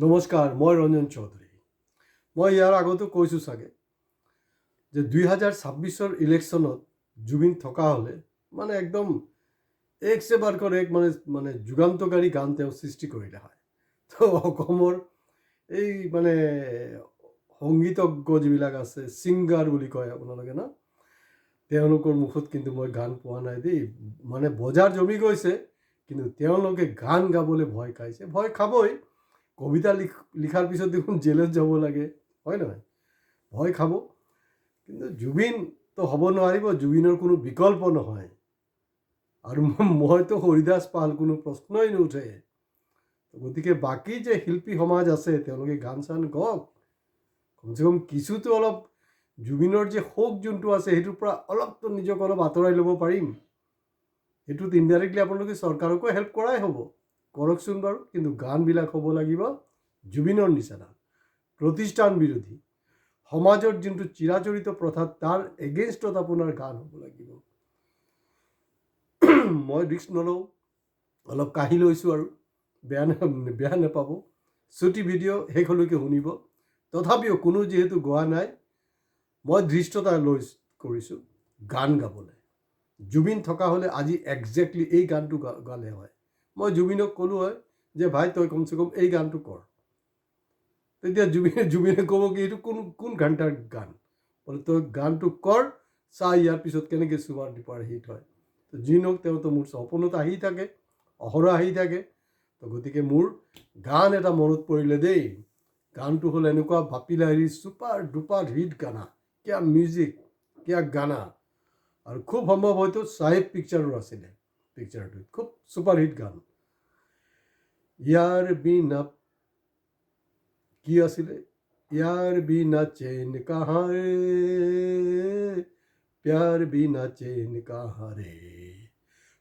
নমস্কাৰ, মই ৰঞ্জন চৌধুৰী। মই ইয়াৰ আগতো কৈছোঁ চাগে যে 2026-ৰ ইলেকশ্যনত জুবিন থকা হ'লে মানে একদম এক সে বাৰকৰ এক মানে যুগান্তকাৰী গান তেওঁ সৃষ্টি কৰিলে হয়। তো অসমৰ এই মানে সংগীতজ্ঞ যিবিলাক আছে, ছিংগাৰ বুলি কয় আপোনালোকে ন, তেওঁলোকৰ মুখত কিন্তু মই গান পোৱা নাই দেই। মানে বজাৰ জমি গৈছে, কিন্তু তেওঁলোকে গান গাবলৈ ভয় খাইছে। ভয় খাবই, কবিতা লিখাৰ পিছত দেখোন জেলত যাব লাগে, হয় নহয়? ভয় খাব, কিন্তু জুবিনতো হ'ব নোৱাৰিব, জুবিনৰ কোনো বিকল্প নহয়। আৰু মইতো হৰিদাস পাল, কোনো প্ৰশ্নই নুঠে। গতিকে বাকী যে শিল্পী সমাজ আছে, তেওঁলোকে গান চান গাওক, কমচে কম কিছুতো অলপ জুবিনৰ যে শোক যোনটো আছে সেইটোৰ পৰা অলপতো নিজক অলপ আঁতৰাই ল'ব পাৰিম। সেইটোত ইনডাইৰেক্টলি আপোনালোকে চৰকাৰকো হেল্প কৰাই হ'ব, কৰকচোন বাৰু। কিন্তু গানবিলাক হ'ব লাগিব জুবিনৰ নিচিনা প্ৰতিষ্ঠান বিৰোধী, সমাজৰ যোনটো চিৰাচৰিত প্ৰথা তাৰ এগেইনষ্টত আপোনাৰ গান হ'ব লাগিব। মই ৰিস্ক নলওঁ, অলপ কাঢ়ি লৈছোঁ আৰু বেয়া নাপাব। ছুটি ভিডিঅ' শেষলৈকে শুনিব। তথাপিও কোনো যিহেতু গোৱা নাই, মই ধৃষ্টতা কৰিছোঁ গান গাবলৈ। জুবিন থকা হ'লে আজি একজেক্টলি এই গানটো গালে হয়। মই জুবিনক ক'লোঁ হয় যে ভাই তই কমচে কম এই গানটো কৰ। তেতিয়া জুবিনে ক'ব কি এইটো কোন ঘণ্টাৰ গান, বোলে তই গানটো কৰ, চা ইয়াৰ পিছত কেনেকৈ চুমাৰ দীপাৰ হিট হয়। তো যি নহওক, তেওঁতো মোৰ সপোনত আহি থাকে, অহৰহ আহি থাকে। তো গতিকে মোৰ গান এটা মনত পৰিলে দেই, গানটো হ'ল এনেকুৱা বাপি লাহিৰী ছুপাৰ ডুপাৰ হিট গানা, কিয়া মিউজিক, কিয়া গানা। আৰু খুব সম্ভৱ হয়তো চাহেব পিকচাৰৰ আছিলে পিকচাৰটো, খুব ছুপাৰ হিট গান। ইয়াৰ বিনা কি আছিলে, ইয়াৰ বিনা চেন কাহা ৰে, প্যাৰ বিনা চেন কাহা ৰে,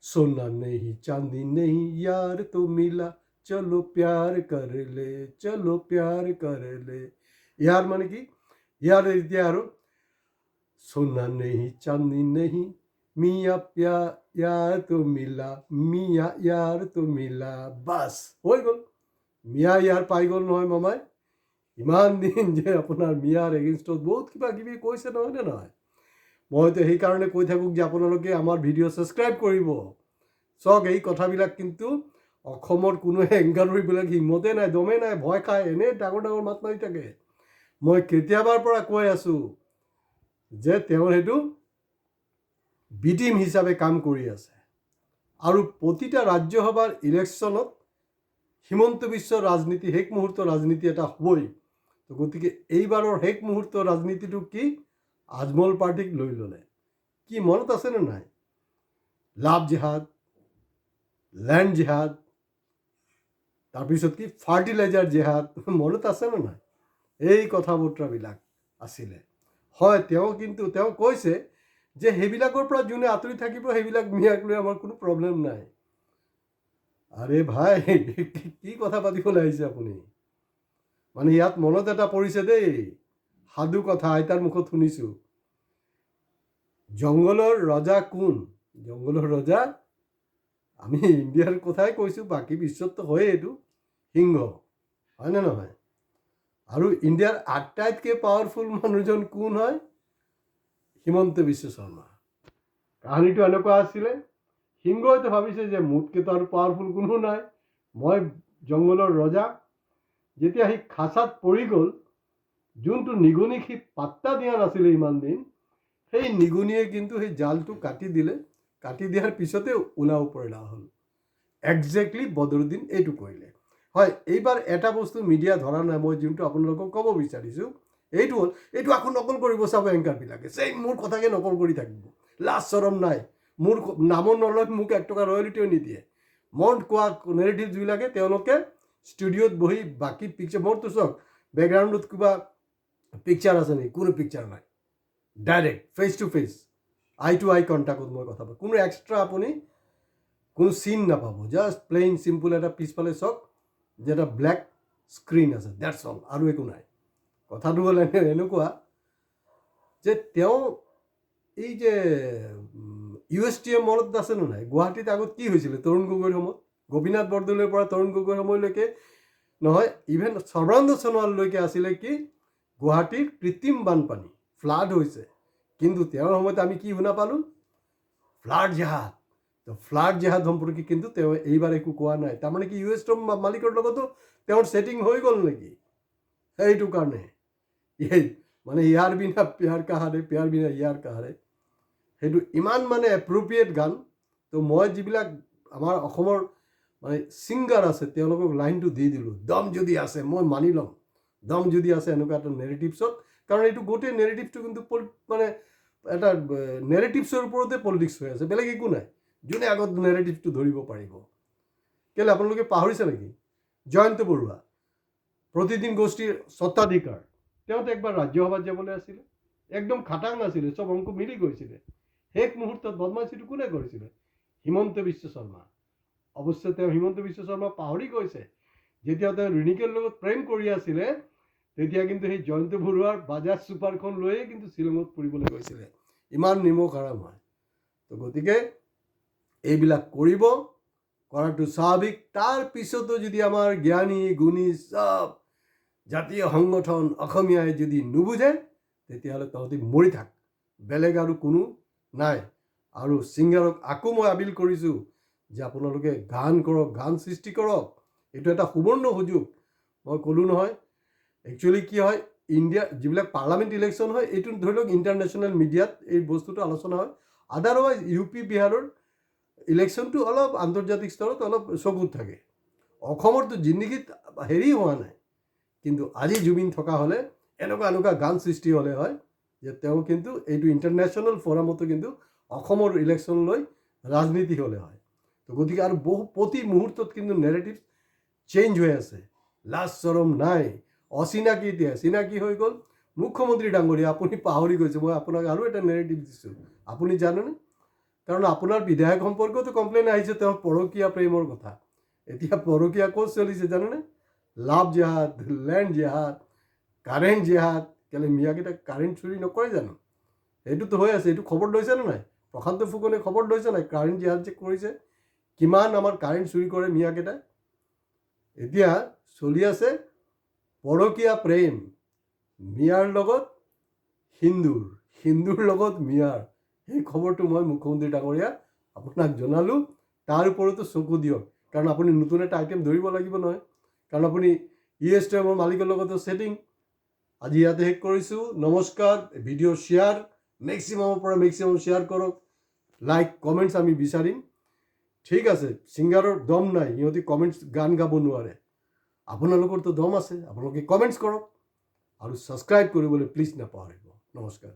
সোনা नहीं चांदी नहीं यार तो मिला, चलो प्यार कर ले, चलो प्यार कर ले। ইয়াৰ মানে কি, ইয়াৰ এতিয়া আৰু সোনা नहीं चांदी नहीं মিয়া यार तो मिला, মিয়া यार तो मिला, বাছ হৈ গ'ল। মিয়া ইয়াৰ পাই গ'ল নহয় মামাই। ইমান দিন যে আপোনাৰ মিয়াৰ এগেইনষ্টত বহুত কিবা কিবি কৈছে, নহয়নে নহয়? মইতো সেইকাৰণে কৈ থাকোঁ যে আপোনালোকে আমাৰ ভিডিঅ' ছাবস্ক্ৰাইব কৰিব। চাওক, এই কথাবিলাক কিন্তু অসমৰ কোনো এংগাৰবিলাক হিম্মতে নাই, দমে নাই, ভয় খায়, এনেই ডাঙৰ ডাঙৰ মাত মাৰি থাকে। মই কেতিয়াবাৰ পৰা কৈ আছোঁ যে তেওঁৰ সেইটো বি টিম হিচাপে কাম কৰি আছে। আৰু প্ৰতিটা ৰাজ্যসভাৰ ইলেকশ্যনত হিমন্ত বিশ্বৰ ৰাজনীতি, শেষ মুহূৰ্তৰ ৰাজনীতি এটা হ'বই। তো গতিকে এইবাৰৰ শেষ মুহূৰ্তৰ ৰাজনীতিটো কি, আজমল পাৰ্টিক লৈ ল'লে। কি মনত আছেনে নাই? লাভ জেহাদ, ল্যান্ড জেহাদ, তাৰপিছত কি ফাৰ্টিলাইজাৰ জেহাদ, মনত আছেনে নাই? এই কথা বতৰাবিলাক আছিলে। হয়, তেওঁ কৈছে যে সেইবিলাকৰ পৰা যোনে আঁতৰি থাকিব, সেইবিলাক মিয়াক লৈ আমাৰ কোনো প্ৰব্লেম নাই। আৰে ভাই, কি কথা পাতিবলৈ আহিছে আপুনি? মানে ইয়াত মনত এটা পৰিছে দেই, সাধু কথা আইতাৰ মুখত শুনিছোঁ। জংঘলৰ ৰজা কোন? জংঘলৰ ৰজা আমি ইণ্ডিয়াৰ কথাই কৈছোঁ, বাকী বিশ্বততো হয়েই এইটো সিংহ, হয়নে নহয়? আৰু ইণ্ডিয়াৰ আটাইতকৈ পাৱাৰফুল মানুহজন কোন হয়? হিমন্ত বিশ্ব শৰ্মা। কাহিনীটো এনেকুৱা আছিলে, সিংহইতো ভাবিছে যে মোতকেতো আৰু পাৱাৰফুল কোনো নাই, মই জংঘলৰ ৰজা। যেতিয়া সি খাচাত পৰি গ'ল, যোনটো নিগনিক সি পাত্তা দিয়া নাছিলে ইমান দিন, সেই নিগনিয়ে কিন্তু সেই জালটো কাটি দিলে। কাটি দিয়াৰ পিছতে ওলাব পৰা হ'ল। একজেক্টলি বদৰুদ্দিন এইটো কৰিলে। হয়, এইবাৰ এটা বস্তু মিডিয়া ধৰা নাই, মই যোনটো আপোনালোকক ক'ব বিচাৰিছোঁ এইটো হ'ল, এইটো আকৌ নকল কৰিব চাব এংকাৰবিলাকে, চেম মোৰ কথাকে নকল কৰি থাকিব, লাজ চৰম নাই। মোৰ নামৰ নলয়, মোক 1 টকা ৰয়েলিটিও নিদিয়ে। মই কোৱা নেৰেটিভছবিলাকে তেওঁলোকে ষ্টুডিঅ'ত বহি বাকী পিকচাৰ, মোৰতো চাওক বেকগ্ৰাউণ্ডত কিবা পিকচাৰ আছে নেকি? কোনো পিকচাৰ নাই। Direct face to face, eye to eye কণ্টেক্টত মই কথা পাতোঁ। কোনো এক্সট্ৰা আপুনি কোনো চিন নাপাব, জাষ্ট প্লেইন চিম্পল এটা পিছফালে চাওক যে এটা ব্লেক স্ক্ৰীণ আছে, ডেটছ অল, আৰু একো নাই। কথাটো হ'ল এনেকুৱা যে তেওঁ এই যে USTM মনত আছেনে নাই? গুৱাহাটীত আগত কি হৈছিলে তৰুণ গগৈৰ সময়ত, গোপীনাথ বৰদলৈৰ পৰা তৰুণ গগৈৰ সময়লৈকে নহয়, ইভেন সৰ্বানন্দ সোণোৱাললৈকে আছিলে কি গুৱাহাটীৰ কৃত্ৰিম বানপানী, ফ্লাড হৈছে, কিন্তু তেওঁৰ সময়ত আমি কি শুনা পালোঁ, ফ্লাড জেহাদ। তো ফ্লাড জেহাদ সম্পৰ্কে কিন্তু তেওঁ এইবাৰ একো কোৱা নাই। তাৰমানে কি ইউ এছ মালিকৰ লগতো তেওঁৰ ছেটিং হৈ গ'ল নেকি? সেইটো কাৰণে মানে ইয়াৰ বিনা প্যাৰ কাহাৰে, প্যাৰ বিনা ইয়াৰ কাহাৰে, সেইটো ইমান মানে এপ্ৰপ্ৰিয়েট গান। তো মই যিবিলাক আমাৰ অসমৰ মানে ছিংগাৰ আছে তেওঁলোকক লাইনটো দি দিলোঁ, দম যদি আছে মই মানি ল'ম, দম যদি আছে এনেকুৱা এটা নেৰেটিভছত, কাৰণ এইটো গোটেই নেৰেটিভটো কিন্তু মানে এটা নেৰেটিভছৰ ওপৰতে পলিটিক্স হৈ আছে, বেলেগ একো নাই। যোনে আগত নেৰেটিভটো ধৰিব পাৰিব। কেলৈ আপোনালোকে পাহৰিছে নেকি জয়ন্ত বৰুৱা, প্ৰতিদিন গোষ্ঠীৰ স্বত্বাধিকাৰ, তেওঁতো একবাৰ ৰাজ্যসভাত যাবলৈ আছিলে, একদম খাটাং নাছিলে, চব অংক মিলি গৈছিলে। শেষ মুহূৰ্তত বদমাচিটো কোনে কৰিছিলে? হিমন্ত বিশ্ব শৰ্মা। অৱশ্যে তেওঁ হিমন্ত বিশ্ব শৰ্মা পাহৰি গৈছে, যেতিয়া তেওঁ ৰিণিকেৰ লগত প্ৰেম কৰি আছিলে তেতিয়া কিন্তু সেই জয়ন্ত বৰুৱাৰ বাজাজ ছুপাৰখন লৈয়ে কিন্তু শ্বিলঙত ফুৰিবলৈ গৈছিলে। ইমান নিমখ আৰাম হয়। তো গতিকে এইবিলাক কৰিব, কৰাটো স্বাভাৱিক। তাৰ পিছতো যদি আমাৰ জ্ঞানী গুণী চব জাতীয় সংগঠন অসমীয়াই যদি নুবুজে তেতিয়াহ'লে তহঁতি মৰি থাক, বেলেগ আৰু কোনো নাই। আৰু ছিংগাৰক আকৌ মই আপিল কৰিছোঁ যে আপোনালোকে গান কৰক, গান সৃষ্টি কৰক, এইটো এটা সুবৰ্ণ সুযোগ। মই ক'লোঁ নহয়, একচুৱেলি কি হয়, ইণ্ডিয়া যিবিলাক পাৰ্লামেণ্ট ইলেকশ্যন হয় এইটো ধৰি লওক ইণ্টাৰনেশ্যনেল মিডিয়াত এই বস্তুটো আলোচনা হয়। আদাৰৱাইজ ইউ পি বিহাৰৰ ইলেকশ্যনটো অলপ আন্তৰ্জাতিক স্তৰত অলপ চকুত থাকে। অসমৰতো জিন্দগীত হেৰি হোৱা নাই, কিন্তু আজি জুবিন থকা হ'লে এনেকুৱা গান সৃষ্টি হ'লে হয় যে তেওঁ কিন্তু এইটো ইণ্টাৰনেশ্যনেল ফৰামতো কিন্তু অসমৰ ইলেকশ্যন লৈ ৰাজনীতি হ'লে হয়। তো গতিকে আৰু প্ৰতি মুহূৰ্তত কিন্তু নেৰেটিভ চেঞ্জ হৈ আছে, লাজ চৰম নাই। অচিনাকি এতিয়া চিনাকি হৈ গ'ল। মুখ্যমন্ত্ৰী ডাঙৰীয়া আপুনি পাহৰি গৈছে, মই আপোনাক আৰু এটা নেৰেটিভ দিছোঁ, আপুনি জানেনে? কাৰণ আপোনাৰ বিধায়ক সম্পৰ্কতো কমপ্লেইন আহিছে তেওঁৰ পৰকীয়া প্ৰেমৰ কথা। এতিয়া পৰকীয়া ক'ত চলিছে জানেনে? লাভ জেহাদ, লেণ্ড জেহাদ, কাৰেণ্ট জেহাদ। কেলে মিয়াকেইটা কাৰেণ্ট চুৰি নকৰে জানো? সেইটোতো হৈ আছে, এইটো খবৰ লৈছেনে নাই? প্ৰশান্ত ফুকনে খবৰ লৈছে নাই কাৰেণ্ট জেহাদ যে কৰিছে? কিমান আমাৰ কাৰেণ্ট চুৰি কৰে মিয়াকেইটাই। এতিয়া চলি আছে পৰকীয়া প্ৰেম, মিয়াৰ লগত হিন্দুৰ, হিন্দুৰ লগত মিয়াৰ। সেই খবৰটো মই মুখ্যমন্ত্ৰী ডাঙৰীয়া আপোনাক জনালোঁ। তাৰ ওপৰতো চকু দিয়ক, কাৰণ আপুনি নতুন এটা আইটেম ধৰিব লাগিব নহয়, কাৰণ আপুনি ইএছটিএমৰ মালিকৰ লগতো ছেটিং। আজি ইয়াতে শেষ কৰিছোঁ। নমস্কাৰ। ভিডিঅ' শ্বেয়াৰ, মেক্সিমামৰ পৰা মেক্সিমাম শ্বেয়াৰ কৰক, লাইক কমেণ্টছ আমি বিচাৰিম। ঠিক আছে, ছিংগাৰৰ দম নাই, সিহঁতি কমেণ্টছ গান গাব নোৱাৰে, আপোনালোকৰতো দম আছে, আপোনালোকে কমেণ্টছ কৰক আৰু ছাবস্ক্ৰাইব কৰিবলৈ প্লিজ নাপাহৰিব। নমস্কাৰ।